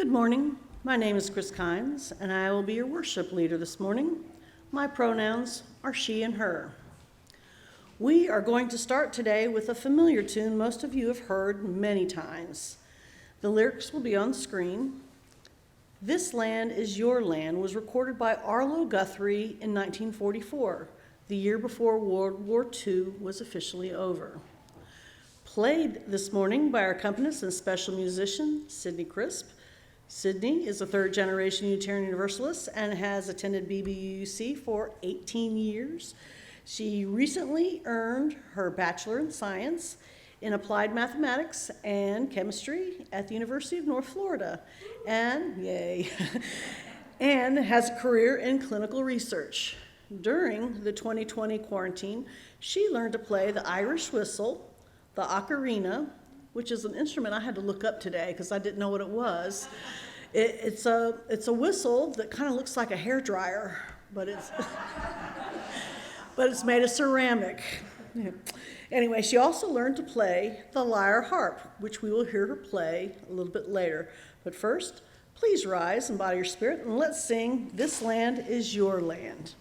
Good morning. My name is Kris Kines, and I will be your worship leader this morning. My pronouns are she and her. We are going to start today with a familiar tune most of you have heard many times. The lyrics will be on screen. This Land is Your Land was recorded by Arlo Guthrie in 1944, the year before World War II was officially over. Played this morning by our accompanist and special musician, Sidney Crisp. Sidney is a third-generation Unitarian Universalist and has attended BBUC for 18 years. She recently earned her Bachelor in Science in Applied Mathematics and Chemistry at the University of North Florida, and and has a career in clinical research. During the 2020 quarantine, she learned to play the Irish whistle, the ocarina, which is an instrument I had to look up today because I didn't know what it was. It's a whistle that kind of looks like a hairdryer, but it's but it's made of ceramic. Anyway, she also learned to play the lyre harp, which we will hear her play a little bit later. But first, please rise and bow your spirit, and let's sing "This Land is Your Land."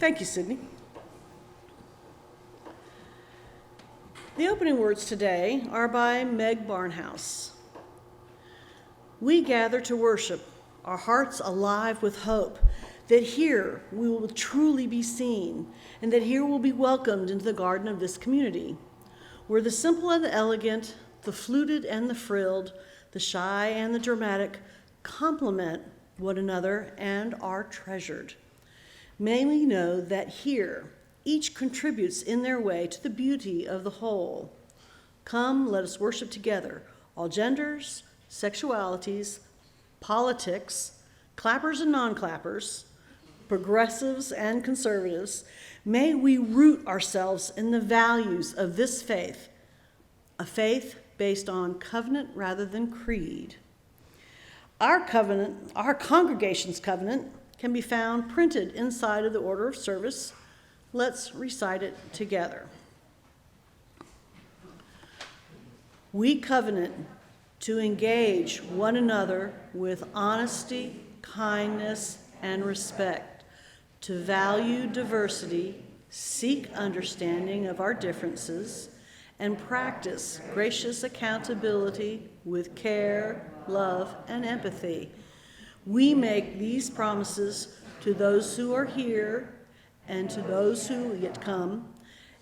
Thank you, Sydney. The opening words today are by Meg Barnhouse. We gather to worship, our hearts alive with hope, that here we will truly be seen, and that here we'll be welcomed into the garden of this community, where the simple and the elegant, the fluted and the frilled, the shy and the dramatic complement one another and are treasured. May we know that here, each contributes in their way to the beauty of the whole. Come, let us worship together, all genders, sexualities, politics, clappers and non-clappers, progressives and conservatives. May we root ourselves in the values of this faith, a faith based on covenant rather than creed. Our congregation's covenant can be found printed inside of the order of service. Let's recite it together. We covenant to engage one another with honesty, kindness, and respect, to value diversity, seek understanding of our differences, and practice gracious accountability with care, love, and empathy. We make these promises to those who are here and to those who will yet to come,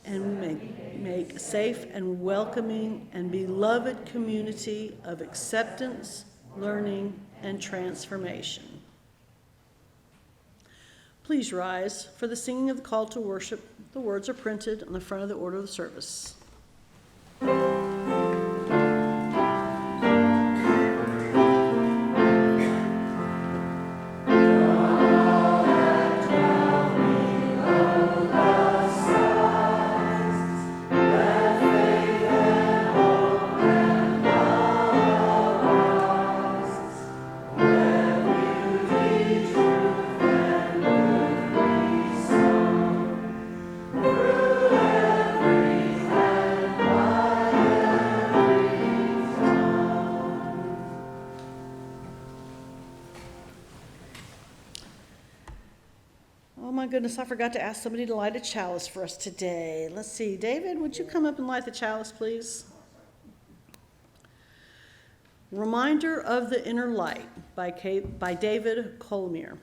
and make safe and welcoming and beloved community of acceptance, learning, and transformation. Please rise for the singing of the call to worship. The words are printed on the front of the order of the service. Goodness, I forgot to ask somebody to light a chalice for us today. Let's see, David, would you come up and light the chalice, please? Reminder of the Inner Light by David Colmier.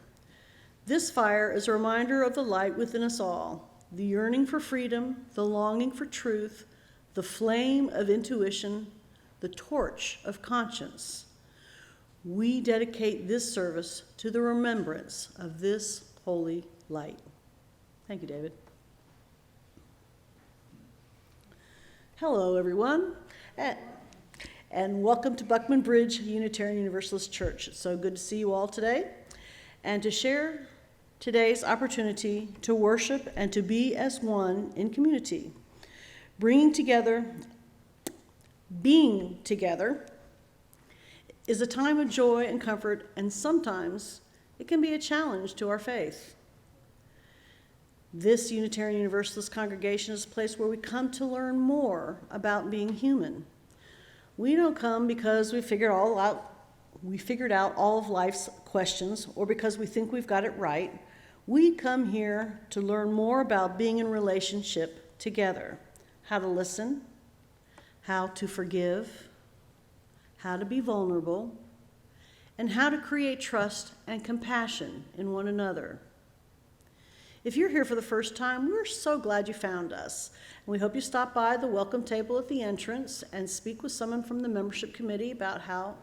This fire is a reminder of the light within us all, the yearning for freedom, the longing for truth, the flame of intuition, the torch of conscience. We dedicate this service to the remembrance of this holy light. Thank you, David. Hello, everyone, and welcome to Buckman Bridge Unitarian Universalist Church. It's so good to see you all today and to share today's opportunity to worship and to be as one in community. Being together is a time of joy and comfort, and sometimes it can be a challenge to our faith. This Unitarian Universalist congregation is a place where we come to learn more about being human. We don't come because we figured out all of life's questions or because we think we've got it right. We come here to learn more about being in relationship together, how to listen, how to forgive, how to be vulnerable, and how to create trust and compassion in one another. If you're here for the first time, we're so glad you found us. And we hope you stop by the welcome table at the entrance and speak with someone from the membership committee about how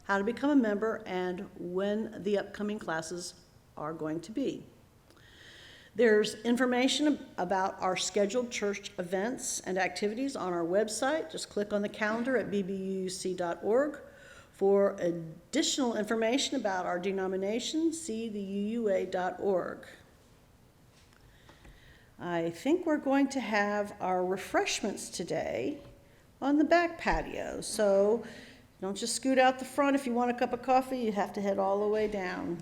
to become a member and when the upcoming classes are going to be. There's information about our scheduled church events and activities on our website. Just click on the calendar at bbuc.org. For additional information about our denomination, see the uua.org. I think we're going to have our refreshments today on the back patio. So don't just scoot out the front. If you want a cup of coffee, you have to head all the way down.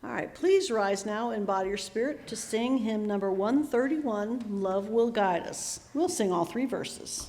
All right, please rise now in body or spirit to sing hymn number 131, Love Will Guide Us. We'll sing all three verses.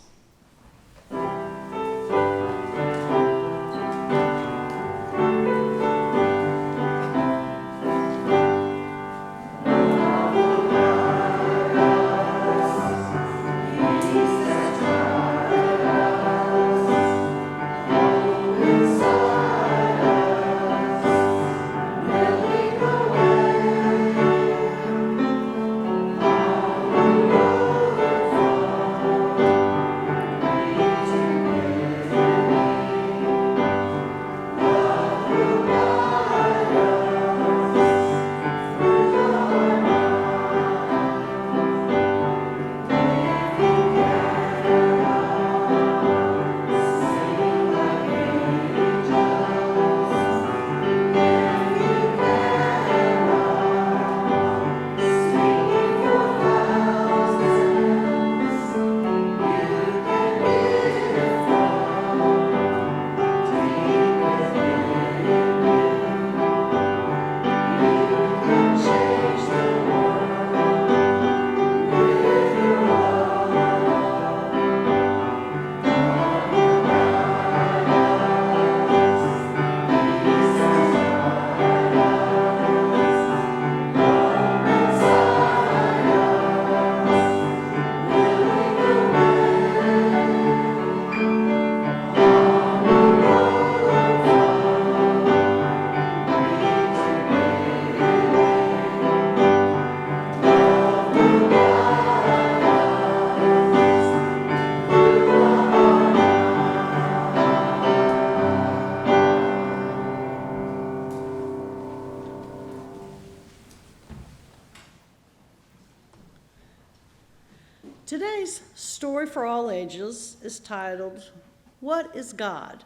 Today's story for all ages is titled, What is God?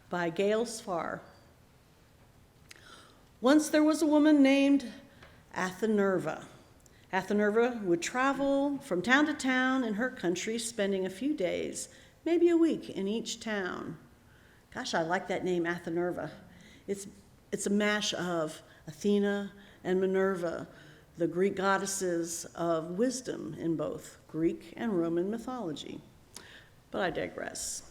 By Gail Sfar. Once there was a woman named Athanerva. Athanerva would travel from town to town in her country, spending a few days, maybe a week in each town. Gosh, I like that name, Athanerva. It's a mash of Athena and Minerva, the Greek goddesses of wisdom in both Greek and Roman mythology. But I digress.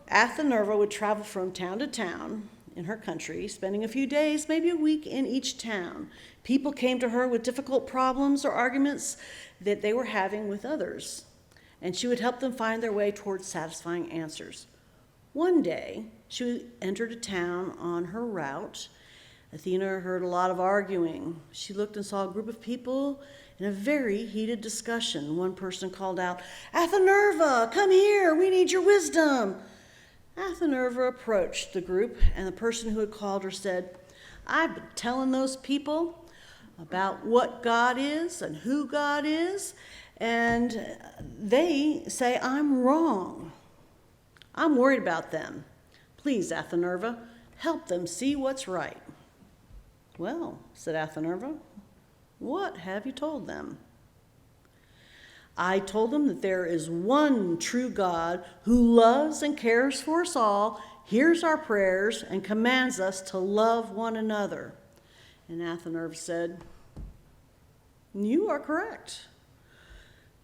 Athanerva would travel from town to town in her country, spending a few days, maybe a week in each town. People came to her with difficult problems or arguments that they were having with others, and she would help them find their way towards satisfying answers. One day, she entered a town on her route. Athena heard a lot of arguing. She looked and saw a group of people in a very heated discussion. One person called out, "Athanerva, come here, we need your wisdom." Athanerva approached the group, and the person who had called her said, "I've been telling those people about what God is and who God is, and they say I'm wrong. I'm worried about them. Please, Athanerva, help them see what's right." "Well," said Athanerva, "what have you told them?" "I told them that there is one true God who loves and cares for us all, hears our prayers, and commands us to love one another." And Athanerva said, "You are correct."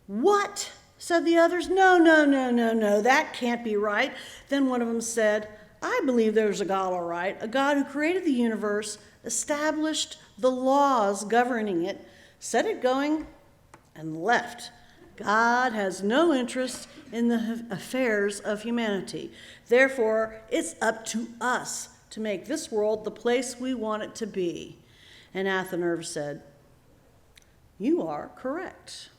"What?" said the others. No, that can't be right." Then one of them said, "I believe there's a God, all right, a God who created the universe, established the laws governing it, set it going, and left. God has no interest in the affairs of humanity. Therefore, it's up to us to make this world the place we want it to be." And Athanerva said, "You are correct."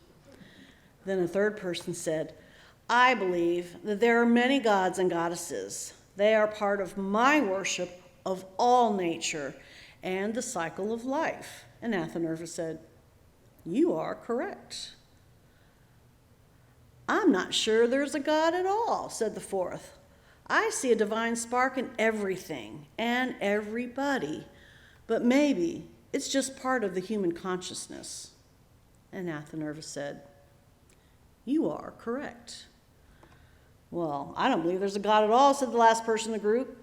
Then a third person said, "I believe that there are many gods and goddesses. They are part of my worship of all nature and the cycle of life." And Athanerva said, "You are correct." "I'm not sure there's a God at all," said the fourth. "I see a divine spark in everything and everybody, but maybe it's just part of the human consciousness." And Athanerva said, "You are correct." "Well, I don't believe there's a God at all," said the last person in the group,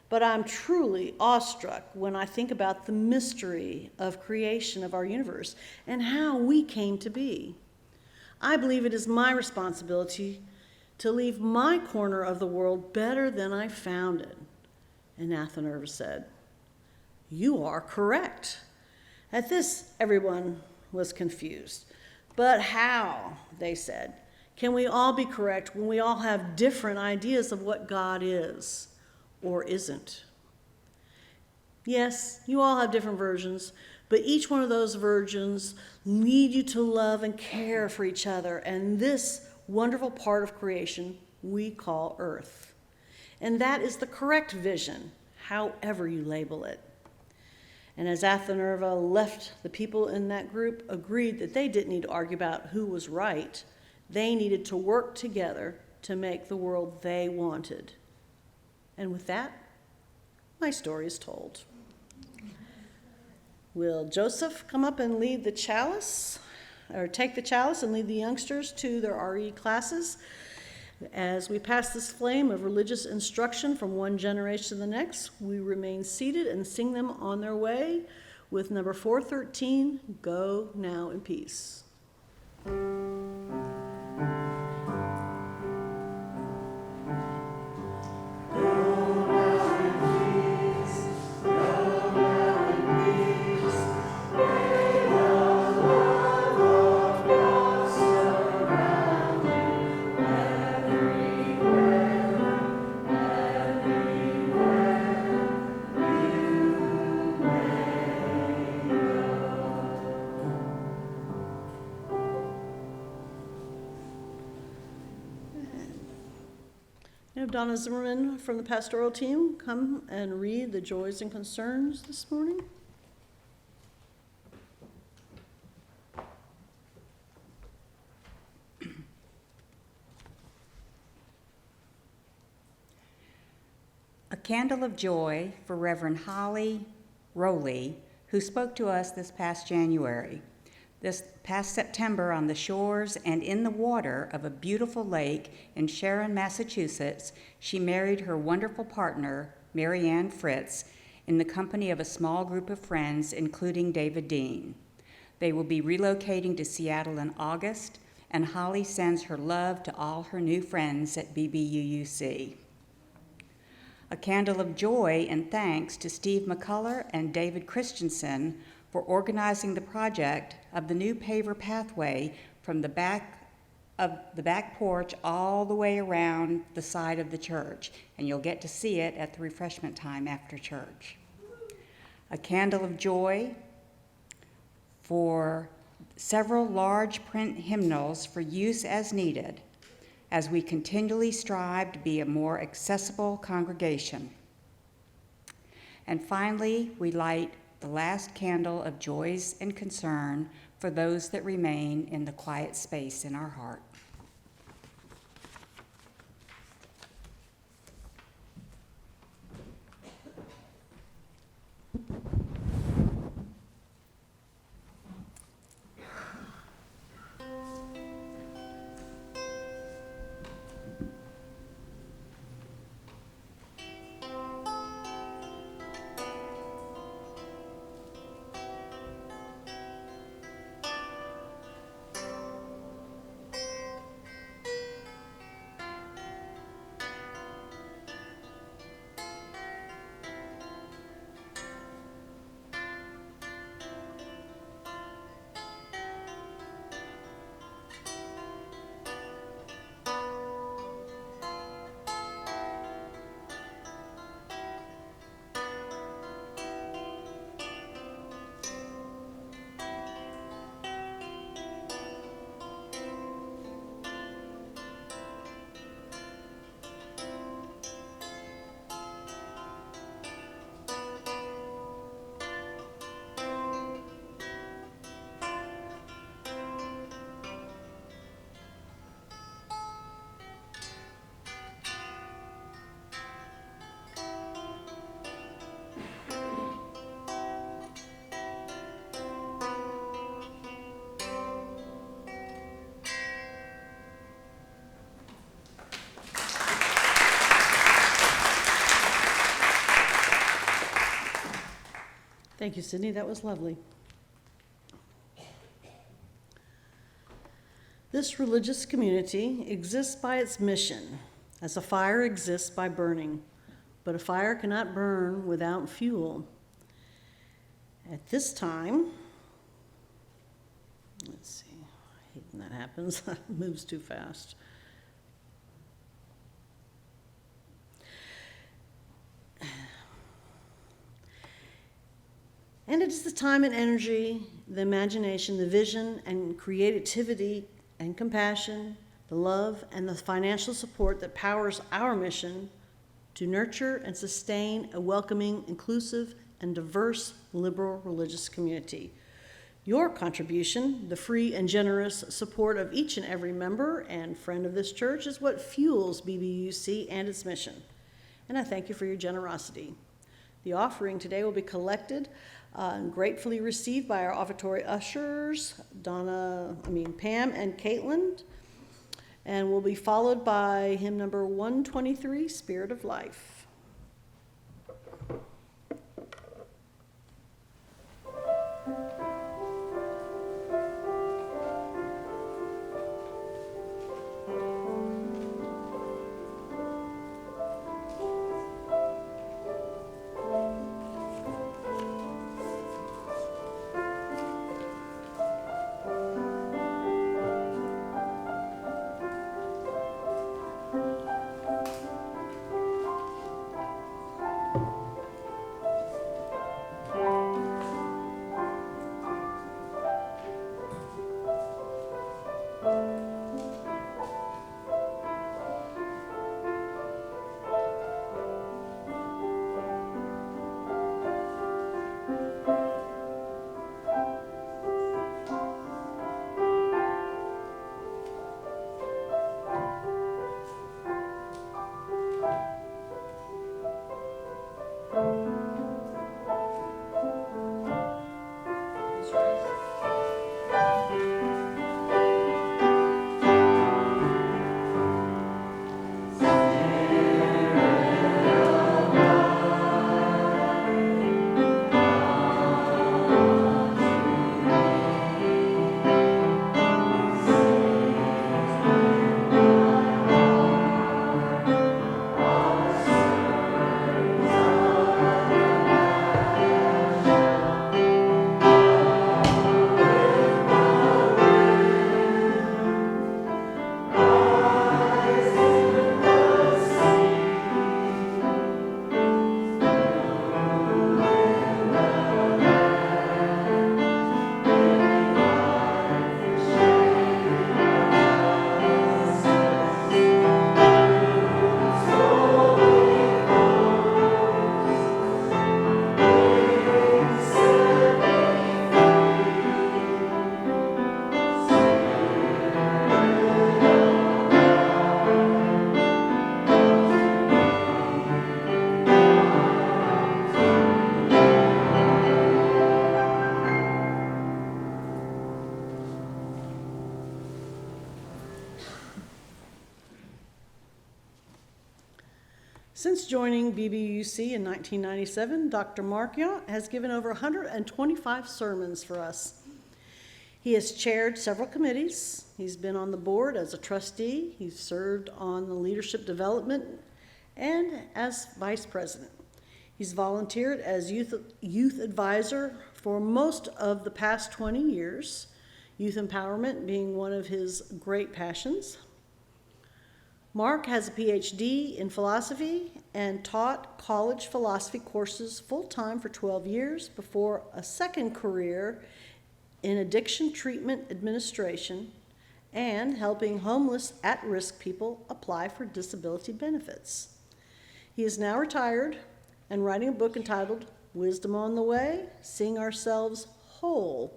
"but I'm truly awestruck when I think about the mystery of creation of our universe and how we came to be. I believe it is my responsibility to leave my corner of the world better than I found it." And Athanerva said, "You are correct." At this, everyone was confused. "But how," they said, "can we all be correct when we all have different ideas of what God is or isn't?" Yes, you all have different versions, but each one of those versions lead you to love and care for each other and this wonderful part of creation we call Earth. And that is the correct vision, however you label it. And as Athanerva left, the people in that group agreed that they didn't need to argue about who was right. They needed to work together to make the world they wanted. And with that, my story is told. Will Joseph come up and lead the chalice, or take the chalice and lead the youngsters to their RE classes? As we pass this flame of religious instruction from one generation to the next, we remain seated and sing them on their way with number 413, "Go Now in Peace." Have Donna Zimmerman from the pastoral team come and read the joys and concerns this morning. candle of joy for Reverend Holly Rowley, who spoke to us this past January. This past September, on the shores and in the water of a beautiful lake in Sharon, Massachusetts, she married her wonderful partner, Mary Ann Fritz, in the company of a small group of friends, including David Dean. They will be relocating to Seattle in August, and Holly sends her love to all her new friends at BBUUC. A candle of joy and thanks to Steve McCullough and David Christensen for organizing the project of the new paver pathway from the back porch all the way around the side of the church, and you'll get to see it at the refreshment time after church. A candle of joy for several large print hymnals for use as needed, as we continually strive to be a more accessible congregation. And finally, we light the last candle of joys and concern for those that remain in the quiet space in our heart. Thank you, Sydney. That was lovely. This religious community exists by its mission, as a fire exists by burning, but a fire cannot burn without fuel. At this time, let's see, I hate when that happens, it moves too fast. And it is the time and energy, the imagination, the vision and creativity and compassion, the love and the financial support that powers our mission to nurture and sustain a welcoming, inclusive, and diverse liberal religious community. Your contribution, the free and generous support of each and every member and friend of this church, is what fuels BBUC and its mission. And I thank you for your generosity. The offering today will be collected and gratefully received by our offertory ushers, Pam and Caitlin, and will be followed by hymn number 123, Spirit of Life. joining BBUC in 1997, Dr. Mark Yount has given over 125 sermons for us. He has chaired several committees. He's been on the board as a trustee. He's served on the leadership development and as vice president. He's volunteered as youth advisor for most of the past 20 years, youth empowerment being one of his great passions. Mark has a PhD in philosophy and taught college philosophy courses full-time for 12 years before a second career in addiction treatment administration and helping homeless at-risk people apply for disability benefits. He is now retired and writing a book entitled Wisdom on the Way, Seeing Ourselves Whole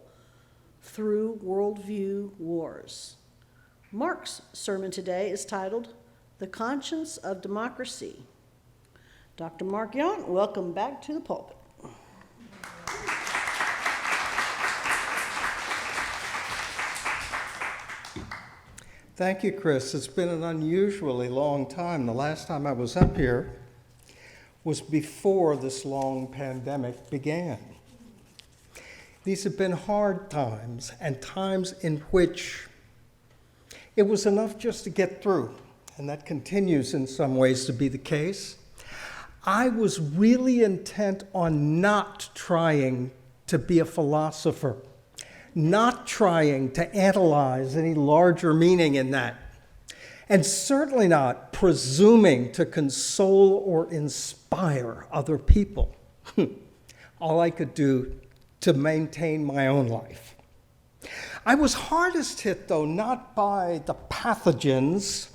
Through Worldview Wars. Mark's sermon today is titled The Conscience of Democracy. Dr. Mark Yount, welcome back to the pulpit. Thank you, Kris. It's been an unusually long time. The last time I was up here was before this long pandemic began. These have been hard times, and times in which it was enough just to get through, and that continues in some ways to be the case. I was really intent on not trying to be a philosopher, not trying to analyze any larger meaning in that, and certainly not presuming to console or inspire other people. All I could do to maintain my own life. I was hardest hit, though, not by the pathogens,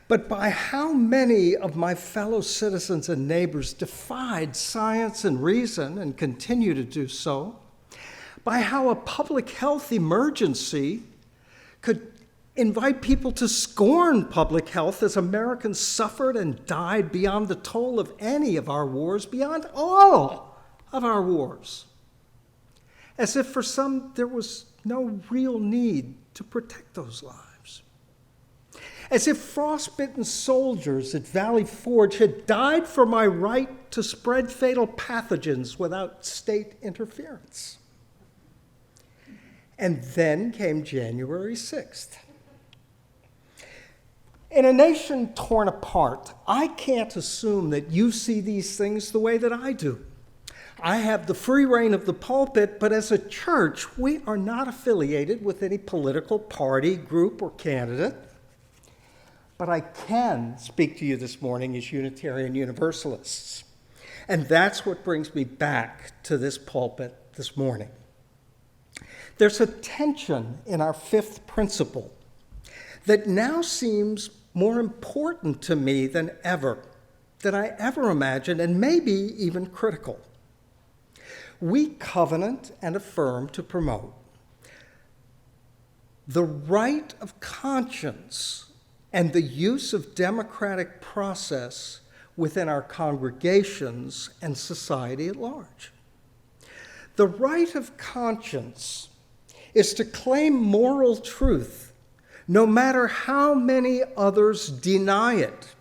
but by how many of my fellow citizens and neighbors defied science and reason and continue to do so, by how a public health emergency could invite people to scorn public health as Americans suffered and died beyond the toll of any of our wars, beyond all of our wars. As if for some there was no real need to protect those lives. As if frostbitten soldiers at Valley Forge had died for my right to spread fatal pathogens without state interference. And then came January 6th. In a nation torn apart, I can't assume that you see these things the way that I do. I have the free reign of the pulpit, but as a church, we are not affiliated with any political party, group, or candidate. But I can speak to you this morning as Unitarian Universalists. And that's what brings me back to this pulpit this morning. There's a tension in our fifth principle that now seems more important to me than I ever imagined, and maybe even critical. We covenant and affirm to promote the right of conscience and the use of democratic process within our congregations and society at large. The right of conscience is to claim moral truth no matter how many others deny it.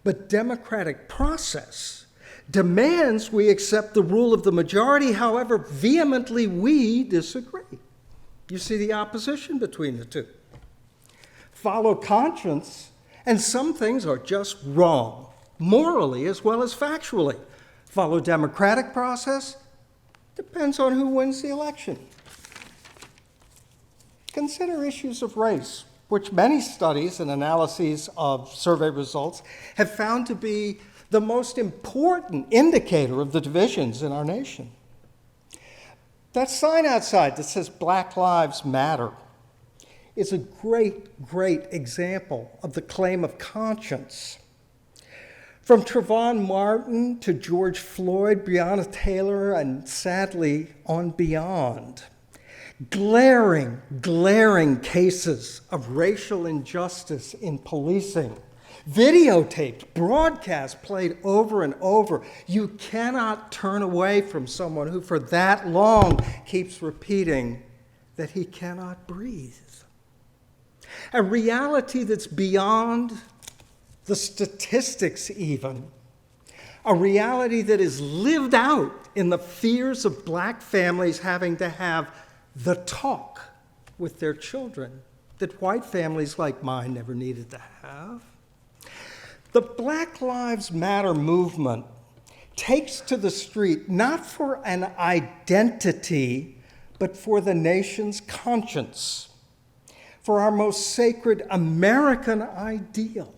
But democratic process demands we accept the rule of the majority, however vehemently we disagree. You see the opposition between the two. Follow conscience, and some things are just wrong, morally as well as factually. Follow democratic process, depends on who wins the election. Consider issues of race, which many studies and analyses of survey results have found to be the most important indicator of the divisions in our nation. That sign outside that says Black Lives Matter is a great, great example of the claim of conscience. From Trayvon Martin to George Floyd, Breonna Taylor, and sadly on beyond. Glaring cases of racial injustice in policing, videotaped, broadcast played over and over. You cannot turn away from someone who for that long keeps repeating that he cannot breathe. A reality that's beyond the statistics even, a reality that is lived out in the fears of black families having to have the talk with their children that white families like mine never needed to have. The Black Lives Matter movement takes to the street not for an identity, but for the nation's conscience, for our most sacred American ideal,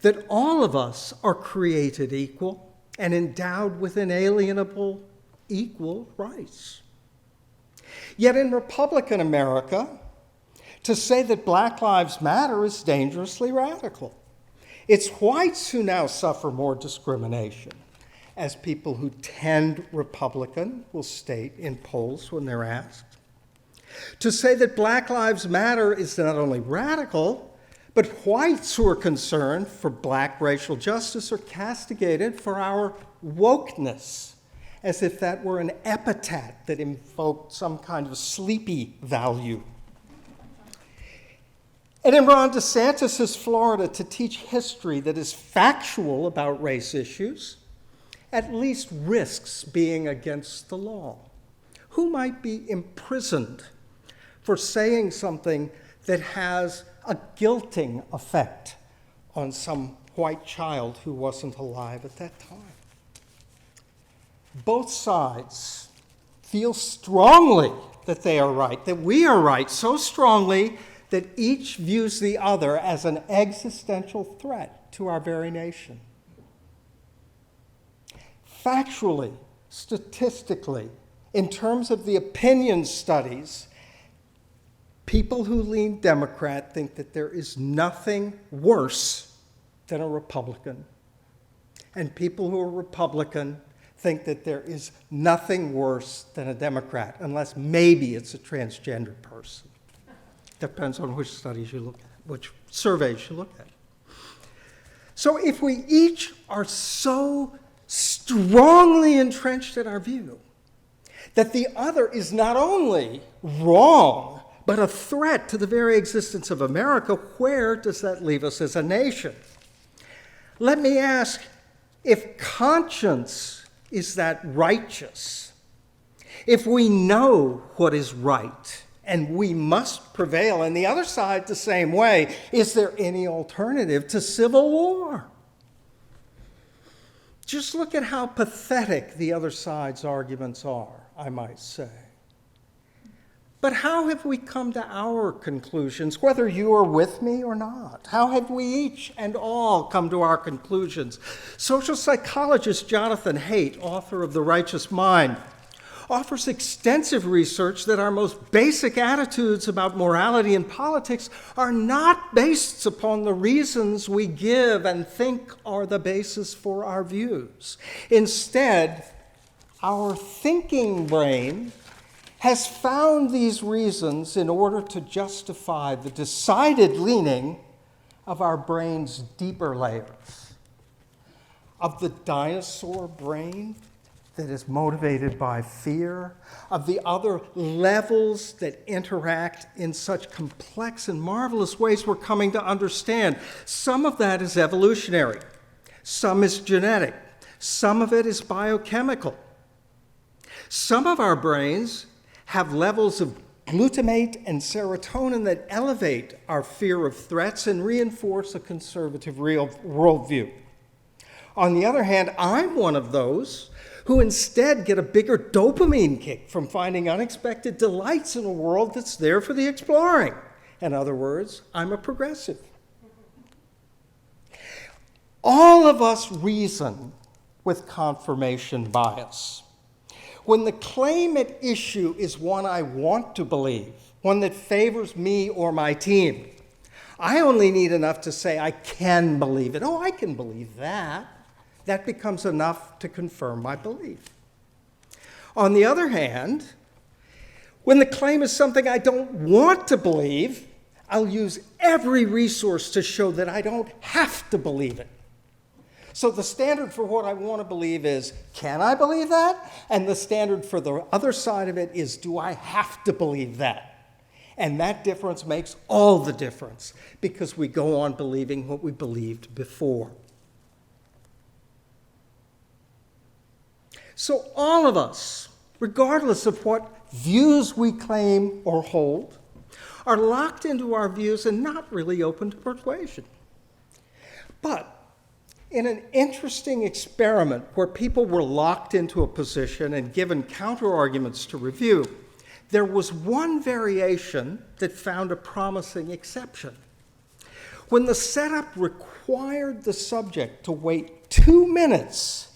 that all of us are created equal and endowed with inalienable equal rights. Yet in Republican America, to say that Black Lives Matter is dangerously radical. It's whites who now suffer more discrimination, as people who tend Republican will state in polls when they're asked. To say that Black Lives Matter is not only radical, but whites who are concerned for black racial justice are castigated for our wokeness, as if that were an epithet that invoked some kind of sleepy value. And in Ron DeSantis' Florida, to teach history that is factual about race issues at least risks being against the law. Who might be imprisoned for saying something that has a guilting effect on some white child who wasn't alive at that time? Both sides feel strongly that they are right, that we are right, so strongly that each views the other as an existential threat to our very nation. Factually, statistically, in terms of the opinion studies, people who lean Democrat think that there is nothing worse than a Republican. And people who are Republican think that there is nothing worse than a Democrat, unless maybe it's a transgender person. Depends on which studies you look at, which surveys you look at. So if we each are so strongly entrenched in our view that the other is not only wrong, but a threat to the very existence of America, where does that leave us as a nation? Let me ask, if conscience is that righteous, if we know what is right, and we must prevail, and the other side the same way, is there any alternative to civil war? Just look at how pathetic the other side's arguments are, I might say. But how have we come to our conclusions, whether you are with me or not? How have we each and all come to our conclusions? Social psychologist Jonathan Haidt, author of The Righteous Mind, offers extensive research that our most basic attitudes about morality and politics are not based upon the reasons we give and think are the basis for our views. Instead, our thinking brain has found these reasons in order to justify the decided leaning of our brain's deeper layers. Of the dinosaur brain that is motivated by fear, of the other levels that interact in such complex and marvelous ways we're coming to understand. Some of that is evolutionary, some is genetic, some of it is biochemical. Some of our brains have levels of glutamate and serotonin that elevate our fear of threats and reinforce a conservative worldview. On the other hand, I'm one of those who instead get a bigger dopamine kick from finding unexpected delights in a world that's there for the exploring. In other words, I'm a progressive. All of us reason with confirmation bias. When the claim at issue is one I want to believe, one that favors me or my team, I only need enough to say I can believe it. Oh, I can believe that. That becomes enough to confirm my belief. On the other hand, when the claim is something I don't want to believe, I'll use every resource to show that I don't have to believe it. So the standard for what I want to believe is, can I believe that? And the standard for the other side of it is, do I have to believe that? And that difference makes all the difference because we go on believing what we believed before. So all of us, regardless of what views we claim or hold, are locked into our views and not really open to persuasion. But in an interesting experiment where people were locked into a position and given counter-arguments to review, there was one variation that found a promising exception. When the setup required the subject to wait 2 minutes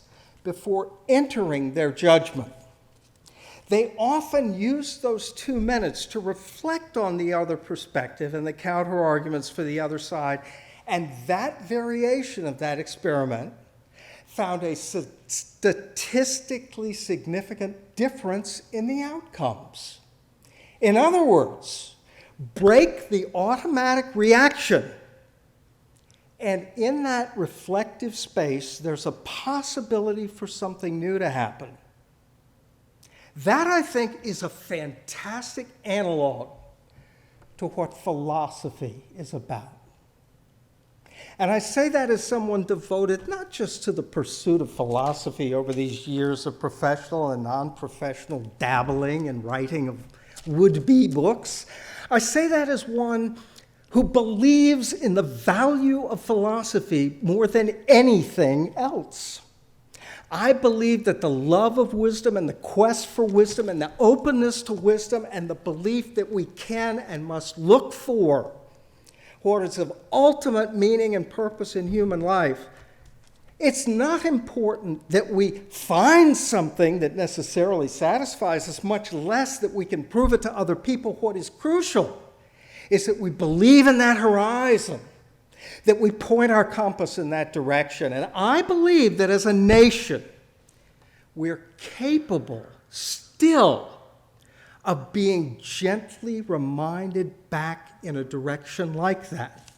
before entering their judgment, they often used those 2 minutes to reflect on the other perspective and the counter-arguments for the other side, and that variation of that experiment found a statistically significant difference in the outcomes. In other words, break the automatic reaction, and in that reflective space, there's a possibility for something new to happen. That, I think, is a fantastic analog to what philosophy is about. And I say that as someone devoted not just to the pursuit of philosophy over these years of professional and non-professional dabbling and writing of would-be books. I say that as one who believes in the value of philosophy more than anything else. I believe that the love of wisdom and the quest for wisdom and the openness to wisdom and the belief that we can and must look for what is of ultimate meaning and purpose in human life, it's not important that we find something that necessarily satisfies us, much less that we can prove it to other people. What is crucial is that we believe in that horizon, that we point our compass in that direction. And I believe that as a nation, we're capable still of being gently reminded back in a direction like that.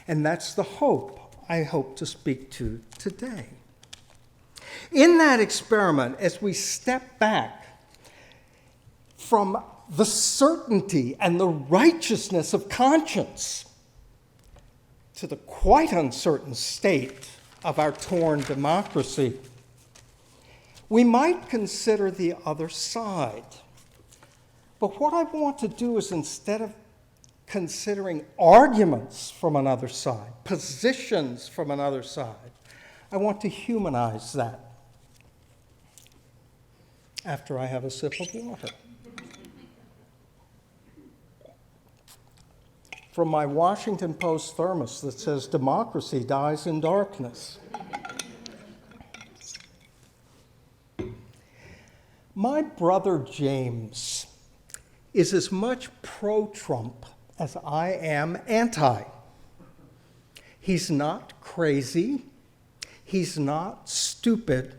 And that's the hope I hope to speak to today. In that experiment, as we step back from the certainty and the righteousness of conscience to the quite uncertain state of our torn democracy, we might consider the other side. But what I want to do is, instead of considering arguments from another side, positions from another side, I want to humanize that after I have a sip of water. From my Washington Post thermos that says, "Democracy dies in darkness." My brother James is as much pro-Trump as I am anti. He's not crazy, he's not stupid,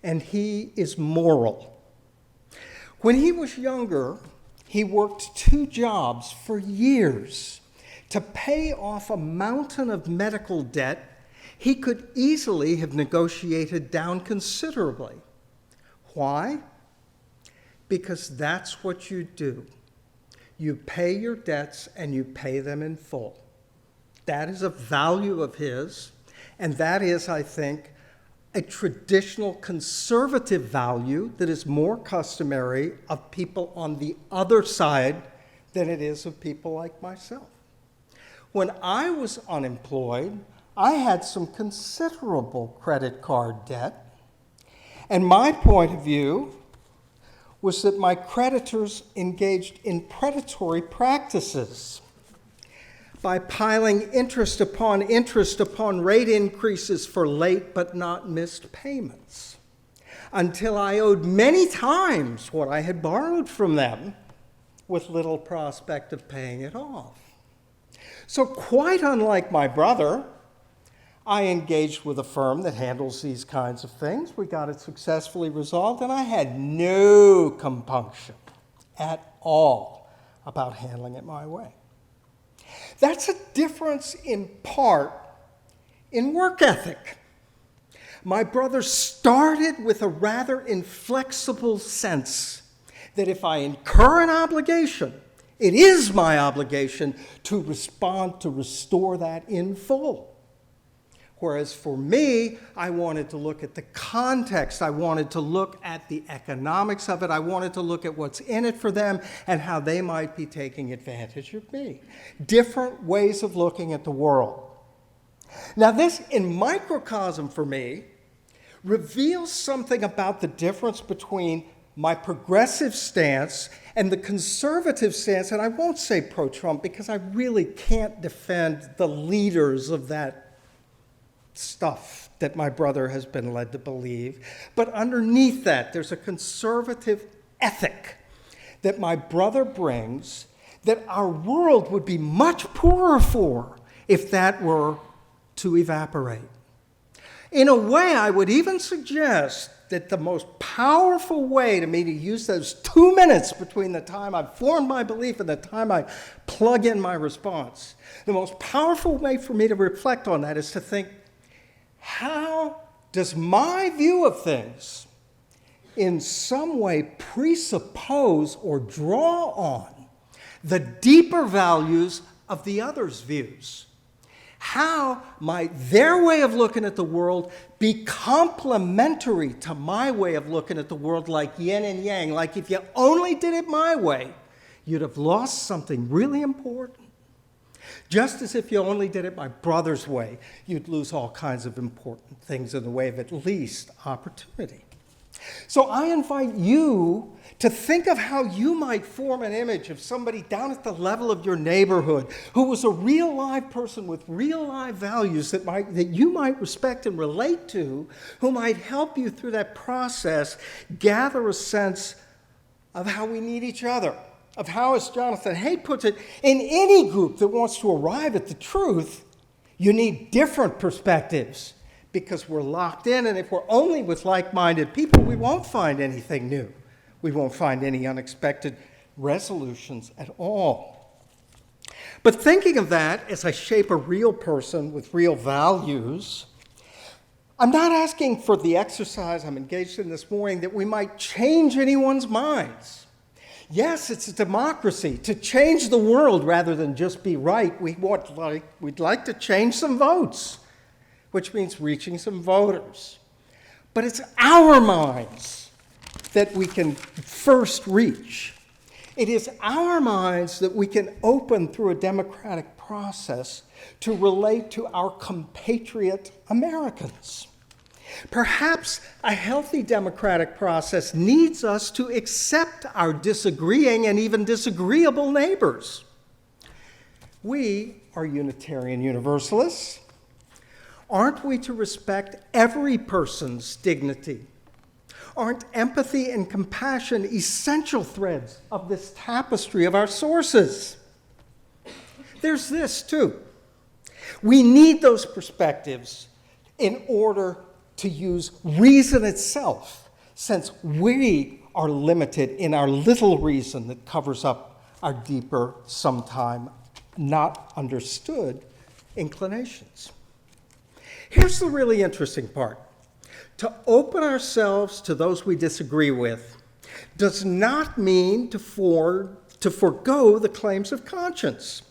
and he is moral. When he was younger, he worked 2 jobs for years to pay off a mountain of medical debt he could easily have negotiated down considerably. Why? Because that's what you do. You pay your debts and you pay them in full. That is a value of his, and that is, I think, a traditional conservative value that is more customary of people on the other side than it is of people like myself. When I was unemployed, I had some considerable credit card debt, and my point of view was that my creditors engaged in predatory practices by piling interest upon rate increases for late but not missed payments, until I owed many times what I had borrowed from them with little prospect of paying it off. So quite unlike my brother, I engaged with a firm that handles these kinds of things. We got it successfully resolved, and I had no compunction at all about handling it my way. That's a difference in part in work ethic. My brother started with a rather inflexible sense that if I incur an obligation, It is my obligation to respond to restore that in full. Whereas for me, I wanted to look at the context. I wanted to look at the economics of it. I wanted to look at what's in it for them and how they might be taking advantage of me. Different ways of looking at the world. Now this, in microcosm for me, reveals something about the difference between my progressive stance and the conservative stance, and I won't say pro-Trump because I really can't defend the leaders of that stuff that my brother has been led to believe. But underneath that, there's a conservative ethic that my brother brings that our world would be much poorer for if that were to evaporate. In a way, I would even suggest that the most powerful way to me to use those 2 minutes between the time I've formed my belief and the time I plug in my response, the most powerful way for me to reflect on that is to think, how does my view of things in some way presuppose or draw on the deeper values of the other's views? How might their way of looking at the world be complementary to my way of looking at the world, like yin and yang? Like if you only did it my way, you'd have lost something really important. Just as if you only did it my brother's way, you'd lose all kinds of important things in the way of at least opportunity. So I invite you to think of how you might form an image of somebody down at the level of your neighborhood who was a real live person with real live values that you might respect and relate to, who might help you through that process gather a sense of how we need each other, of how, as Jonathan Haidt puts it, in any group that wants to arrive at the truth, you need different perspectives because we're locked in, and if we're only with like-minded people, we won't find anything new. We won't find any unexpected resolutions at all. But thinking of that as I shape a real person with real values, I'm not asking for the exercise I'm engaged in this morning that we might change anyone's minds. Yes, it's a democracy to change the world rather than just be right. We'd like to change some votes, which means reaching some voters. But it's our minds that we can first reach. It is our minds that we can open through a democratic process to relate to our compatriot Americans. Perhaps a healthy democratic process needs us to accept our disagreeing and even disagreeable neighbors. We are Unitarian Universalists. Aren't we to respect every person's dignity? Aren't empathy and compassion essential threads of this tapestry of our sources? There's this, too. We need those perspectives in order to use reason itself, since we are limited in our little reason that covers up our deeper, sometime not understood inclinations. Here's the really interesting part. To open ourselves to those we disagree with does not mean to forego the claims of conscience.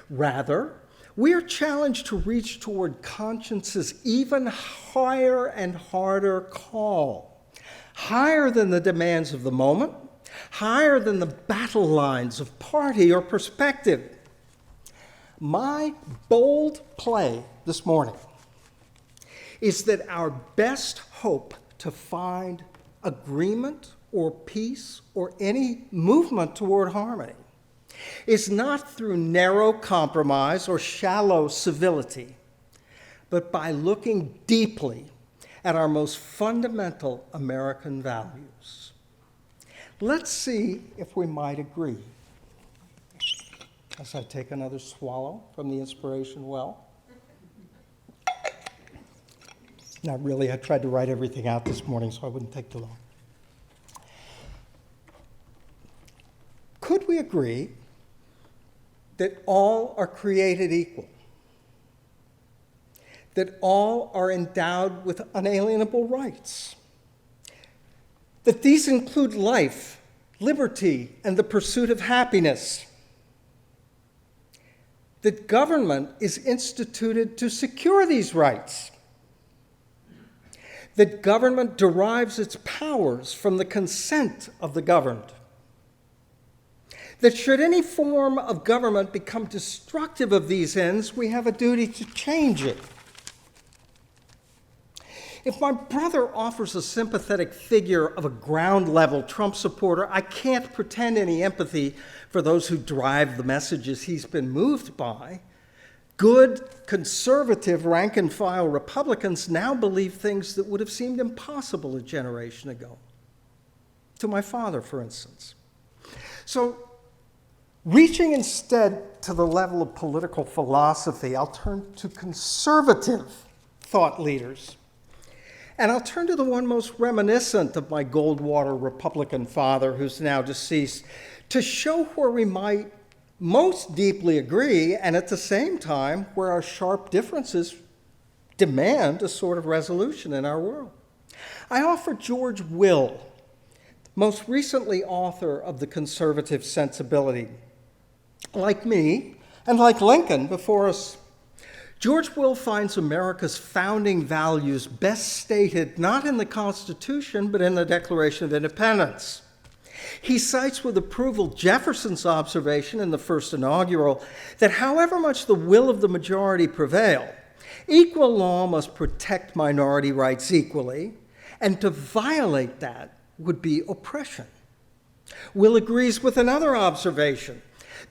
Rather, we are challenged to reach toward conscience's even higher and harder call, higher than the demands of the moment, higher than the battle lines of party or perspective. My bold play this morning is that our best hope to find agreement or peace or any movement toward harmony is not through narrow compromise or shallow civility, but by looking deeply at our most fundamental American values. Let's see if we might agree. As I take another swallow from the inspiration well. Not really, I tried to write everything out this morning so I wouldn't take too long. Could we agree that all are created equal? That all are endowed with unalienable rights? That these include life, liberty, and the pursuit of happiness? that government is instituted to secure these rights, that government derives its powers from the consent of the governed, that should any form of government become destructive of these ends, we have a duty to change it. If my brother offers a sympathetic figure of a ground-level Trump supporter, I can't pretend any empathy for those who drive the messages he's been moved by. Good, conservative, rank-and-file Republicans now believe things that would have seemed impossible a generation ago. To my father, for instance. So, reaching instead to the level of political philosophy, I'll turn to conservative thought leaders. And I'll turn to the one most reminiscent of my Goldwater Republican father, who's now deceased, to show where we might most deeply agree, and at the same time, where our sharp differences demand a sort of resolution in our world. I offer George Will, most recently author of The Conservative Sensibility. Like me, and like Lincoln before us, George Will finds America's founding values best stated not in the Constitution, but in the Declaration of Independence. He cites with approval Jefferson's observation in the first inaugural that however much the will of the majority prevail, equal law must protect minority rights equally, and to violate that would be oppression. Will agrees with another observation,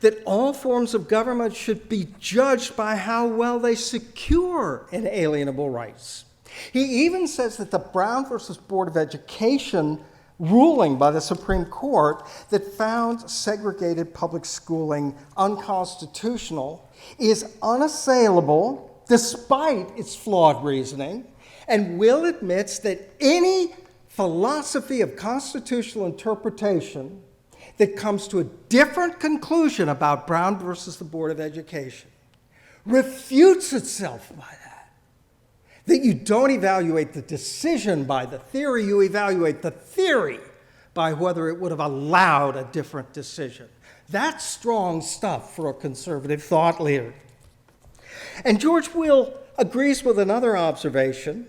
that all forms of government should be judged by how well they secure inalienable rights. He even says that the Brown versus Board of Education ruling by the Supreme Court that found segregated public schooling unconstitutional is unassailable despite its flawed reasoning, and Will admits that any philosophy of constitutional interpretation that comes to a different conclusion about Brown versus the Board of Education refutes itself by that. That you don't evaluate the decision by the theory, you evaluate the theory by whether it would have allowed a different decision. That's strong stuff for a conservative thought leader. And George Will agrees with another observation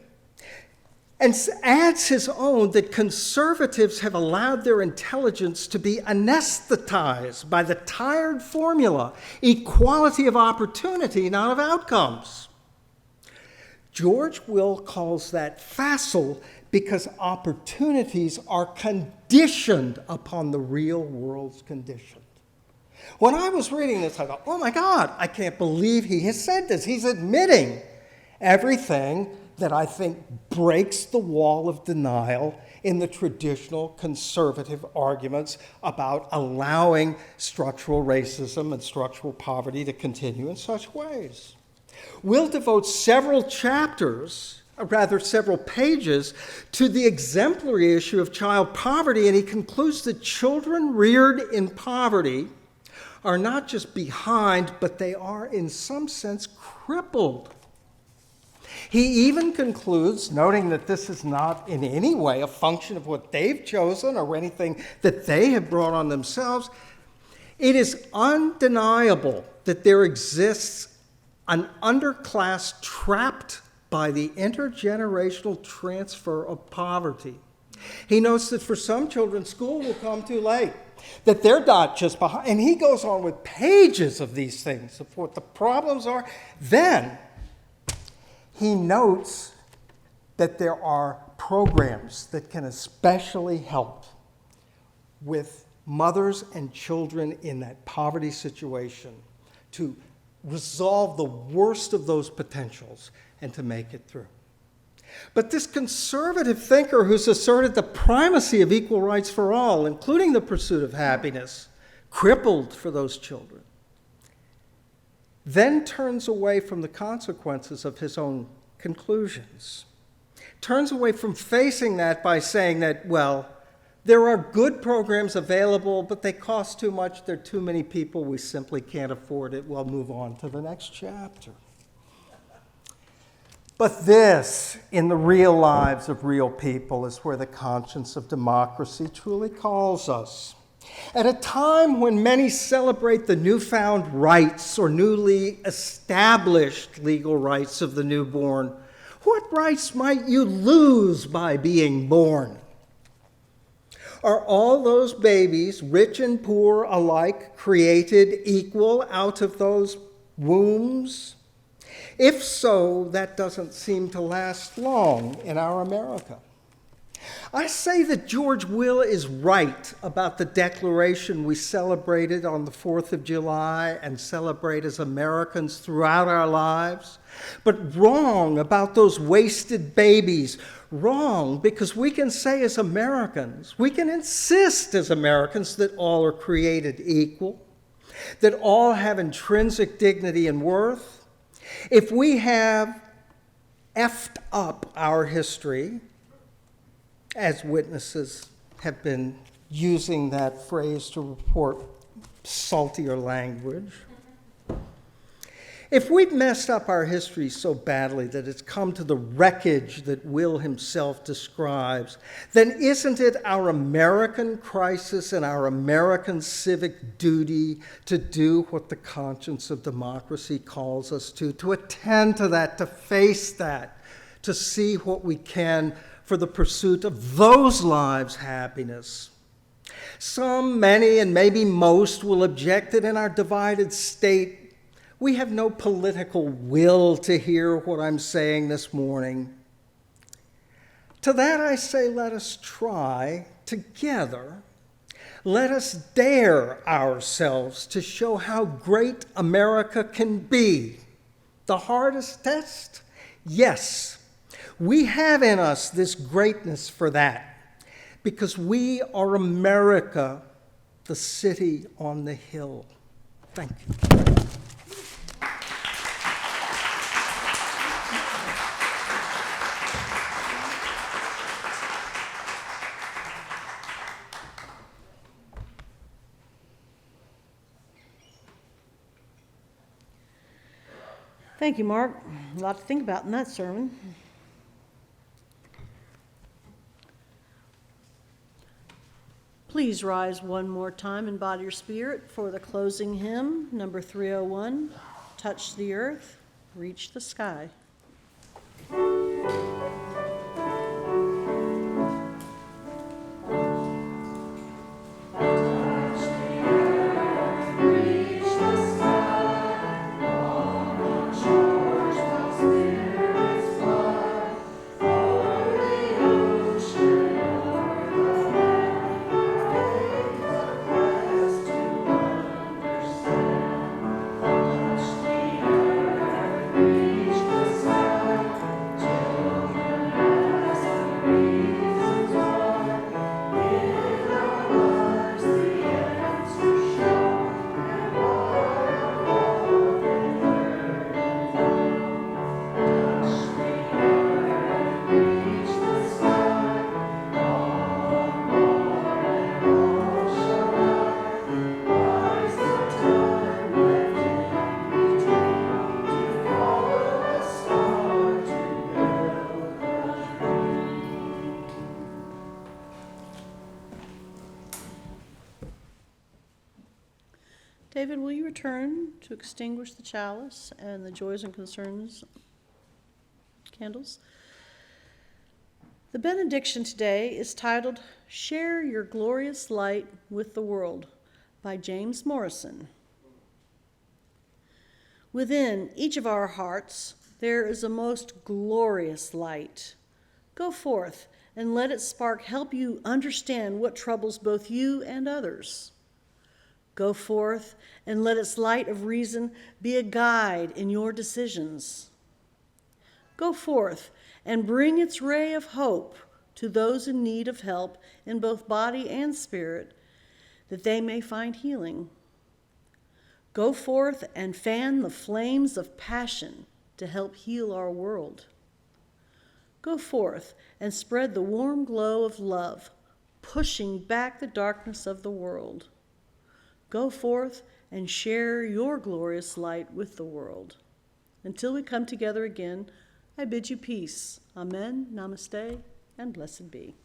and adds his own that conservatives have allowed their intelligence to be anesthetized by the tired formula, equality of opportunity, not of outcomes. George Will calls that facile because opportunities are conditioned upon the real world's conditions. When I was reading this, I thought, oh my God, I can't believe he has said this. He's admitting everything that I think breaks the wall of denial in the traditional conservative arguments about allowing structural racism and structural poverty to continue in such ways. Will devotes several chapters, or rather several pages, to the exemplary issue of child poverty, and he concludes that children reared in poverty are not just behind, but they are in some sense crippled. He even concludes, noting that this is not in any way a function of what they've chosen or anything that they have brought on themselves, it is undeniable that there exists an underclass trapped by the intergenerational transfer of poverty. He notes that for some children, school will come too late, that they're not just behind. And he goes on with pages of these things, of what the problems are. Then he notes that there are programs that can especially help with mothers and children in that poverty situation to resolve the worst of those potentials and to make it through. But this conservative thinker who's asserted the primacy of equal rights for all, including the pursuit of happiness, crippled for those children, then turns away from the consequences of his own conclusions. Turns away from facing that by saying that, well, there are good programs available, but they cost too much, there are too many people, we simply can't afford it, we'll move on to the next chapter. But this, in the real lives of real people, is where the conscience of democracy truly calls us. At a time when many celebrate the newfound rights or newly established legal rights of the newborn, what rights might you lose by being born? Are all those babies, rich and poor alike, created equal out of those wombs? If so, that doesn't seem to last long in our America. I say that George Will is right about the Declaration we celebrated on the 4th of July and celebrate as Americans throughout our lives, but wrong about those wasted babies. Wrong because we can say as Americans, we can insist as Americans that all are created equal, that all have intrinsic dignity and worth. If we have effed up our history, as witnesses have been using that phrase to report saltier language. If we've messed up our history so badly that it's come to the wreckage that Will himself describes, then isn't it our American crisis and our American civic duty to do what the conscience of democracy calls us to attend to that, to face that, to see what we can for the pursuit of those lives' happiness? Some, many, and maybe most will object that in our divided state, we have no political will to hear what I'm saying this morning. To that I say, let us try together. Let us dare ourselves to show how great America can be. The hardest test? Yes. We have in us this greatness for that, because we are America, the city on the hill. Thank you. Thank you, Mark. A lot to think about in that sermon. Please rise one more time in body or spirit for the closing hymn, number 301, Touch the Earth, Reach the Sky. David, will you return to extinguish the chalice and the joys and concerns candles? The benediction today is titled, Share Your Glorious Light with the World by James Morrison. Within each of our hearts, there is a most glorious light. Go forth and let its spark help you understand what troubles both you and others. Go forth and let its light of reason be a guide in your decisions. Go forth and bring its ray of hope to those in need of help in both body and spirit, that they may find healing. Go forth and fan the flames of passion to help heal our world. Go forth and spread the warm glow of love, pushing back the darkness of the world. Go forth and share your glorious light with the world. Until we come together again, I bid you peace. Amen, namaste, and blessed be.